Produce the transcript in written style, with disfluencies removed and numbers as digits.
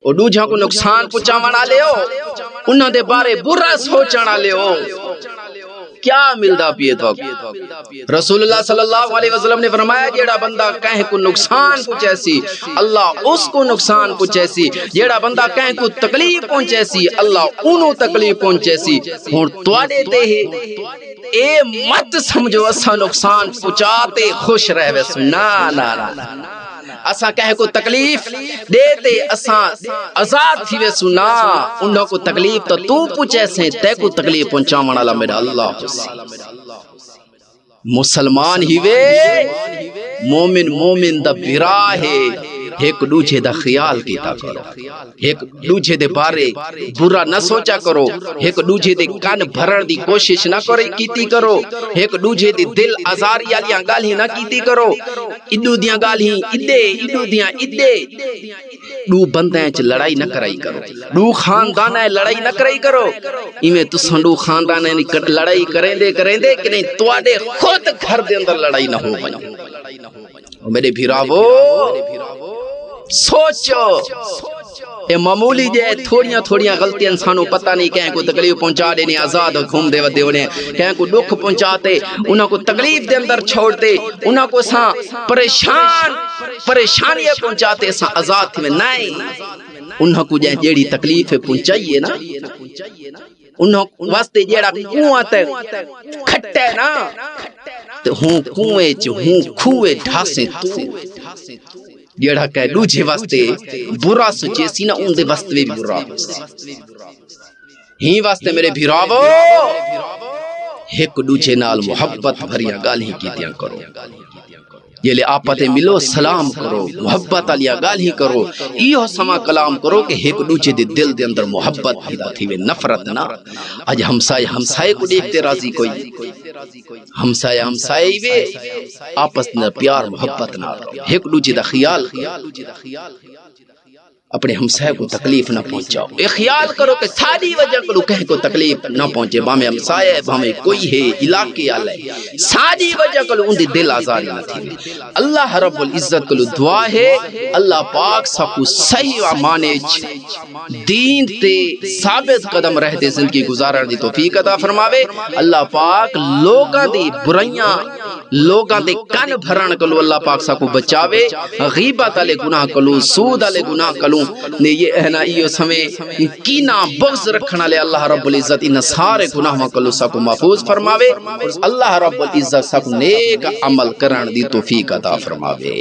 او دوجھا کو نقصان پہنچاون والے ہو انہاں دے بارے برا سوچن والے ہو کیا ملدا پیے تو رسول اللہ صلی اللہ علیہ وسلم نے فرمایا جیڑا بندہ کہیں کو نقصان پہنچے سی اللہ اس کو نقصان پہنچے سی جیڑا بندہ کہیں کو تکلیف پہنچے سی اللہ انہوں تکلیف پہنچے سی ہن تواڈے تے اے مت سمجھو اسا نقصان پہنچاتے خوش رہوے نا نا نا اساں کہیں کو تکلیف دیتے اساں آزاد تھی وے سنا انہوں کو تکلیف تو پوچھے سے تے کو تکلیف پہنچاون والا میرا اللہ مسلمان ہی وے مومن دا برا ہے ایک دوجھے دا خیال کیتا کرو ایک دوجھے دے بارے برا نہ سوچا کرو ایک دوجھے دے کان بھرن دی کوشش نہ کیتی کرو ایک دوجھے دے دل آزاری والیاں گالیاں نہ کیتی کرو ادو دیاں گالیاں ادو دیاں ادے دو بندیاں چ لڑائی نہ کرائی کرو دو خاندان لڑائی نہ کرائی کرو ایویں تساں دو خاندان لڑائی کریندے کہ نہیں تواڈے خود گھر دے اندر لڑائی نہ ہو ونجے میرے بھراوو سوچو اے معمولی جے تھوڑیاں غلطیاں انسانوں پتہ نہیں کہیں کو تکلیف پہنچا دینے آزاد گھوم دے ودے ہونے کہیں کو دکھ پہنچاتے انہاں کو تکلیف دے اندر چھوڑتے انہاں کو ساں پریشانیاں پہنچاتے ساں آزاد تھی میں نہیں انہاں کو جیڑی تکلیف پہنچائیے نا انہاں واسطے جیڑا کنواں تے کھٹے نا تے ہوں کنویں چ ہوں کھوے ڈھاسے تو جیڑا کہ دوجھے واسطے برا سوچے سی نا ان دے واسطے بھی برا ہی واسطے میرے بھراوو ایک دوجھے نال محبت بھریاں گالیاں کیتیاں کرو جیلے آپتے ملو سلام کرو محبت آلیا گالی کرو ایہو سما کلام کرو کہ ایک دوجھے دے دل دے اندر محبت پیدا تھی وے نفرت نہ آج ہمسائے کو دیکھتے راضی کوئی ہمسائے وے آپس میں پیار محبت نہ ایک دوجھے دا خیال اپنے ہمسائے کو تکلیف نہ پہنچاؤ اے خیال کرو کہ ساری وجہ کو کہیں کو تکلیف نہ پہنچے باہمیں ہمسائے باہمیں کوئی ہے علاقے آلے ساری وجہ کو ان دی دل آزاری نہ تھی اللہ رب العزت کو دعا ہے اللہ پاک سکو صحیح و مانج دین تے ثابت قدم رہتے زندگی گزارن دی توفیق عطا فرماوے اللہ پاک لوگاں دی برائیاں لوگاں دے کن بھرن کلو اللہ پاک سکو بچاوے غیبت علی گناہ کلو سود علی گناہ کلو نے یہ اہنا ایو سمیں کینا بغض رکھنا لے اللہ رب العزت ان سارے گناہ مکلو سکو محفوظ فرماوے اللہ رب العزت سکو نیک عمل کرن دی توفیق عطا فرماوے